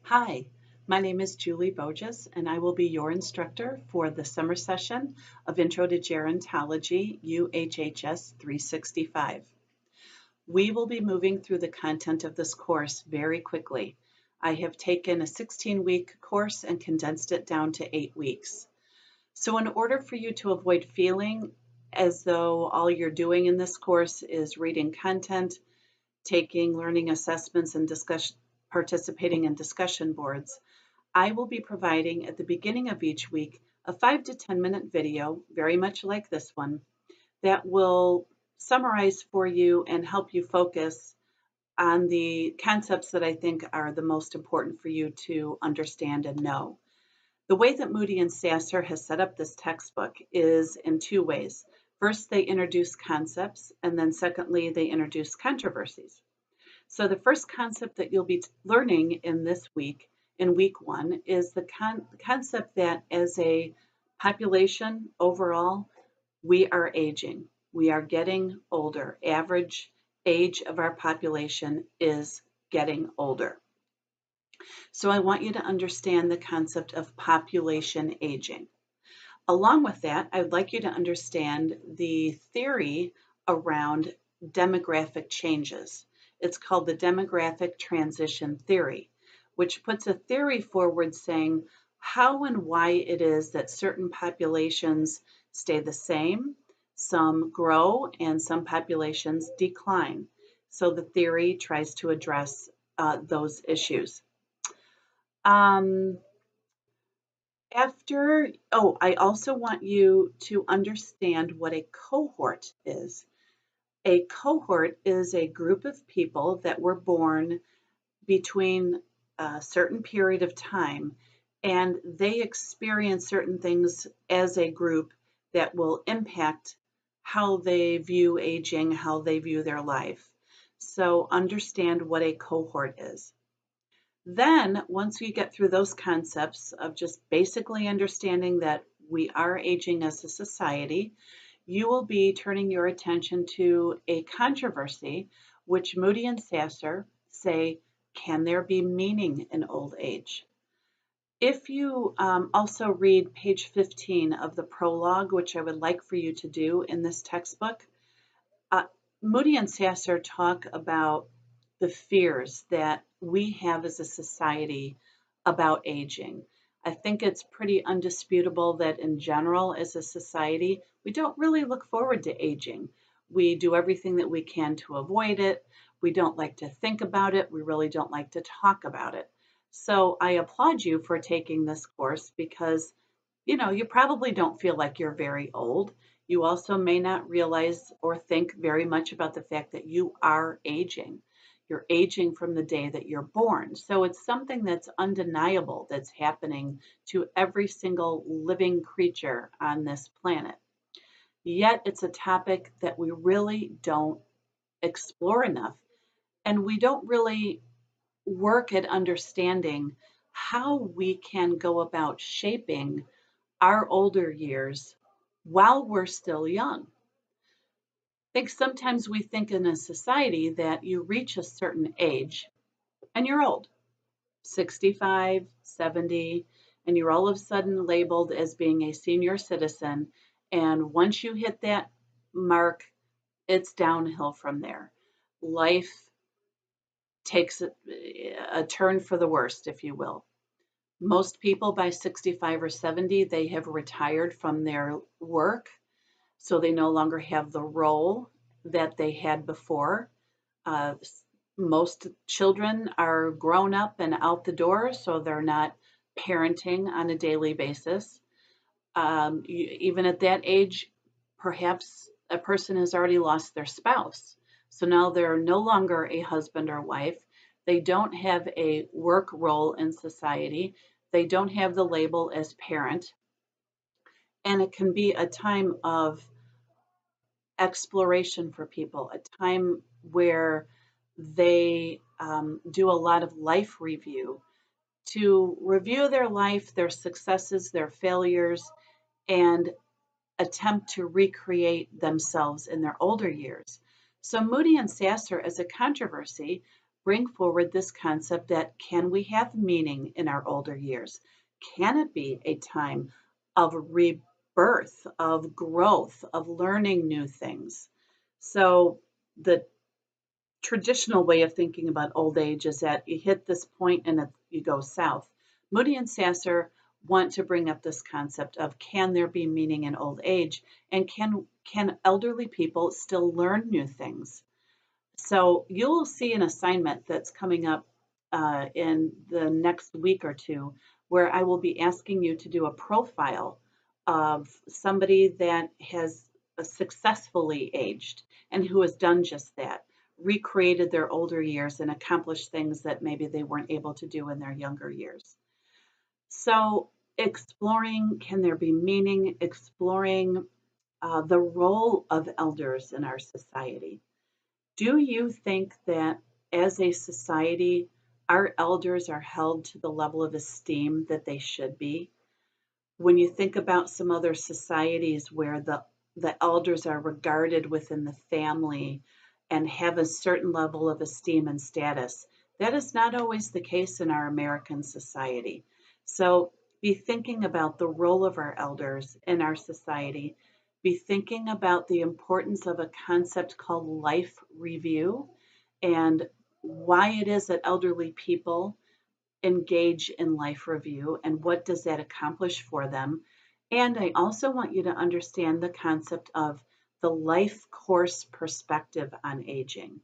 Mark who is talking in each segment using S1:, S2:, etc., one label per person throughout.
S1: Hi, my name is Julie Boges, and I will be your instructor for the summer session of Intro to Gerontology, UHHS 365. We will be moving through the content of this course very quickly. I have taken a 16-week course and condensed it down to 8 weeks. So in order for you to avoid feeling as though all you're doing in this course is reading content, taking learning assessments, and participating in discussion boards, I will be providing at the beginning of each week a 5 to 10 minute video, very much like this one, that will summarize for you and help you focus on the concepts that I think are the most important for you to understand and know. The way that Moody and Sasser has set up this textbook is in two ways. First, they introduce concepts, and then secondly, they introduce controversies. So the first concept that you'll be learning in this week, in week one, is the concept that as a population overall, we are aging. We are getting older. Average age of our population is getting older. So I want you to understand the concept of population aging. Along with that, I'd like you to understand the theory around demographic changes. It's called the demographic transition theory, which puts a theory forward saying how and why it is that certain populations stay the same, some grow, and some populations decline. So the theory tries to address those issues. I also want you to understand what a cohort is. A cohort is a group of people that were born between a certain period of time, and they experience certain things as a group that will impact how they view aging, how they view their life. So understand what a cohort is. Then, once we get through those concepts of just basically understanding that we are aging as a society, you will be turning your attention to a controversy, which Moody and Sasser say, can there be meaning in old age? If you also read page 15 of the prologue, which I would like for you to do in this textbook, Moody and Sasser talk about the fears that we have as a society about aging. I think it's pretty undisputable that in general, as a society, we don't really look forward to aging. We do everything that we can to avoid it. We don't like to think about it. We really don't like to talk about it. So I applaud you for taking this course because, you probably don't feel like you're very old. You also may not realize or think very much about the fact that you are aging. You're aging from the day that you're born. So it's something that's undeniable that's happening to every single living creature on this planet. Yet it's a topic that we really don't explore enough, and we don't really work at understanding how we can go about shaping our older years while we're still young. I think sometimes we think in a society that you reach a certain age and you're old, 65, 70, and you're all of a sudden labeled as being a senior citizen. And once you hit that mark, it's downhill from there. Life takes a turn for the worst, if you will. Most people by 65 or 70, they have retired from their work, so they no longer have the role that they had before. Most children are grown up and out the door, so they're not parenting on a daily basis. Even at that age, perhaps a person has already lost their spouse. So now they're no longer a husband or wife. They don't have a work role in society. They don't have the label as parent. And it can be a time of exploration for people, a time where they do a lot of life review to review their life, their successes, their failures, and attempt to recreate themselves in their older years. So Moody and Sasser, as a controversy, bring forward this concept that can we have meaning in our older years? Can it be a time of rebirth, of growth, of learning new things? So the traditional way of thinking about old age is that you hit this point and you go south. Moody and Sasser want to bring up this concept of can there be meaning in old age, and can elderly people still learn new things? So you'll see an assignment that's coming up in the next week or two where I will be asking you to do a profile of somebody that has successfully aged and who has done just that, recreated their older years and accomplished things that maybe they weren't able to do in their younger years. So exploring, can there be meaning, exploring the role of elders in our society. Do you think that as a society, our elders are held to the level of esteem that they should be? When you think about some other societies where the elders are regarded within the family and have a certain level of esteem and status, that is not always the case in our American society. So be thinking about the role of our elders in our society. Be thinking about the importance of a concept called life review and why it is that elderly people engage in life review and what does that accomplish for them. And I also want you to understand the concept of the life course perspective on aging.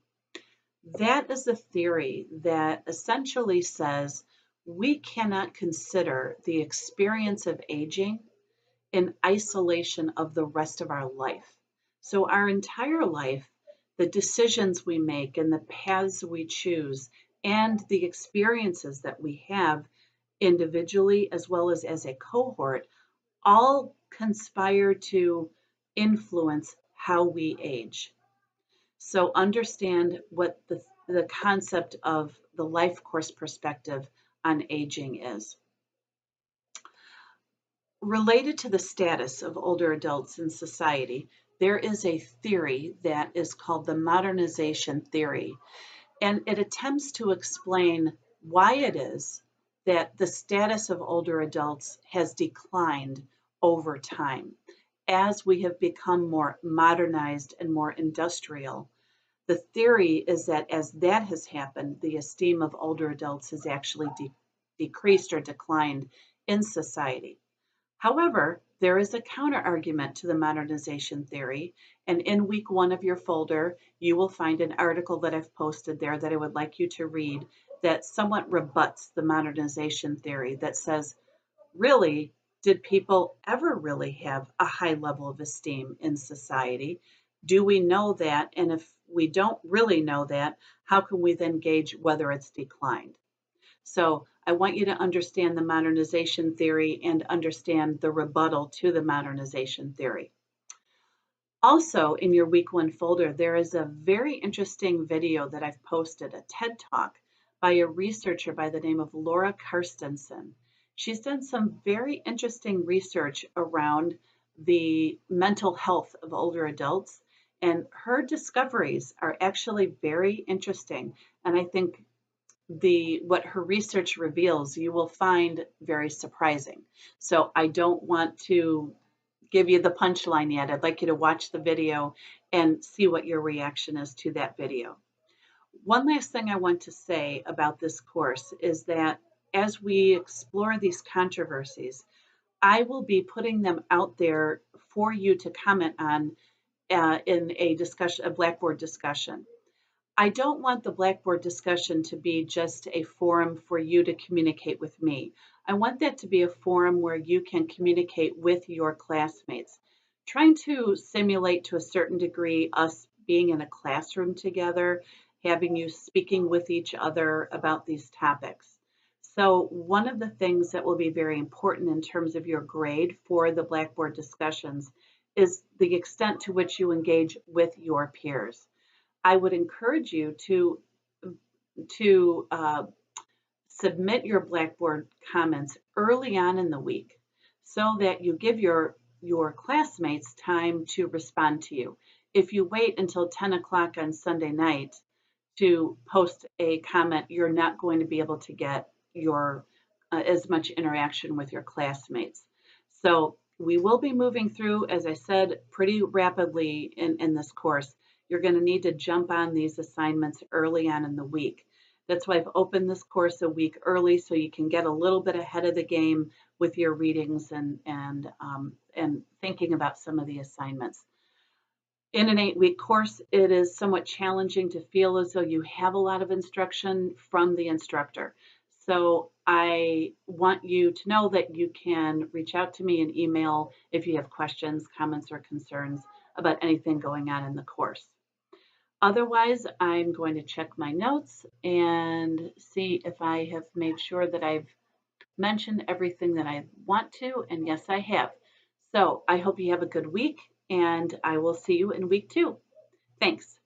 S1: That is a theory that essentially says we cannot consider the experience of aging in isolation of the rest of our life. So, our entire life, the decisions we make and the paths we choose, and the experiences that we have individually as well as a cohort, all conspire to influence how we age. So, understand what the concept of the life course perspective on aging is. Related to the status of older adults in society, there is a theory that is called the modernization theory, and it attempts to explain why it is that the status of older adults has declined over time. As we have become more modernized and more industrial, the theory is that as that has happened, the esteem of older adults has actually decreased or declined in society. However, there is a counter argument to the modernization theory, and in week 1 of your folder, you will find an article that I've posted there that I would like you to read that somewhat rebuts the modernization theory that says, really, did people ever really have a high level of esteem in society? Do we know that? And if we don't really know that, how can we then gauge whether it's declined? So I want you to understand the modernization theory and understand the rebuttal to the modernization theory. Also, in your week 1 folder, there is a very interesting video that I've posted, a TED Talk by a researcher by the name of Laura Carstensen. She's done some very interesting research around the mental health of older adults, and her discoveries are actually very interesting. And I think what her research reveals you will find very surprising. So I don't want to give you the punchline yet. I'd like you to watch the video and see what your reaction is to that video. One last thing I want to say about this course is that as we explore these controversies, I will be putting them out there for you to comment on in a discussion, a Blackboard discussion. I don't want the Blackboard discussion to be just a forum for you to communicate with me. I want that to be a forum where you can communicate with your classmates, trying to simulate to a certain degree us being in a classroom together, having you speaking with each other about these topics. So one of the things that will be very important in terms of your grade for the Blackboard discussions is the extent to which you engage with your peers. I would encourage you to submit your Blackboard comments early on in the week so that you give your classmates time to respond to you. If you wait until 10 o'clock on Sunday night to post a comment, you're not going to be able to get your as much interaction with your classmates. So we will be moving through, as I said, pretty rapidly in this course. You're going to need to jump on these assignments early on in the week. That's why I've opened this course a week early so you can get a little bit ahead of the game with your readings and thinking about some of the assignments. In an 8-week course, it is somewhat challenging to feel as though you have a lot of instruction from the instructor. So I want you to know that you can reach out to me in email if you have questions, comments, or concerns about anything going on in the course. Otherwise, I'm going to check my notes and see if I have made sure that I've mentioned everything that I want to, and yes, I have. So I hope you have a good week, and I will see you in week 2. Thanks.